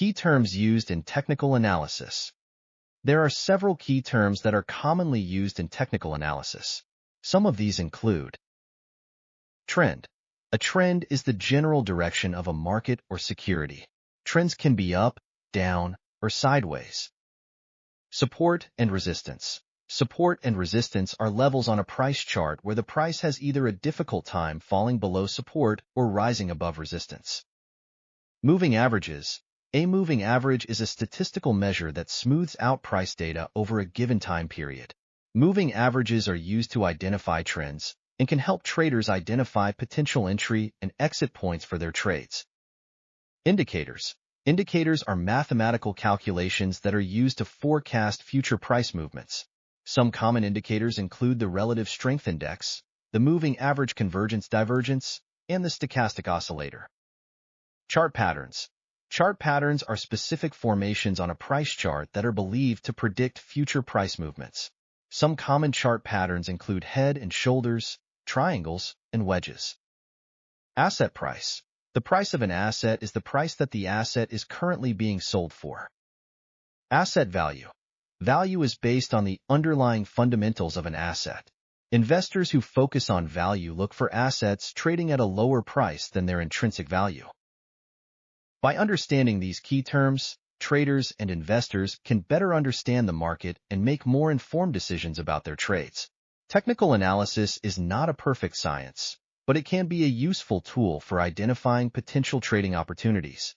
Key terms used in technical analysis. There are several key terms that are commonly used in technical analysis. Some of these include trend. A trend is the general direction of a market or security. Trends can be up, down, or sideways. Support and resistance. Support and resistance are levels on a price chart where the price has either a difficult time falling below support or rising above resistance. Moving averages. A moving average is a statistical measure that smooths out price data over a given time period. Moving averages are used to identify trends and can help traders identify potential entry and exit points for their trades. Indicators. Indicators are mathematical calculations that are used to forecast future price movements. Some common indicators include the relative strength index, the moving average convergence divergence, and the stochastic oscillator. Chart patterns. Chart patterns are specific formations on a price chart that are believed to predict future price movements. Some common chart patterns include head and shoulders, triangles, and wedges. Asset price. The price of an asset is the price that the asset is currently being sold for. Asset value. Value is based on the underlying fundamentals of an asset. Investors who focus on value look for assets trading at a lower price than their intrinsic value. By understanding these key terms, traders and investors can better understand the market and make more informed decisions about their trades. Technical analysis is not a perfect science, but it can be a useful tool for identifying potential trading opportunities.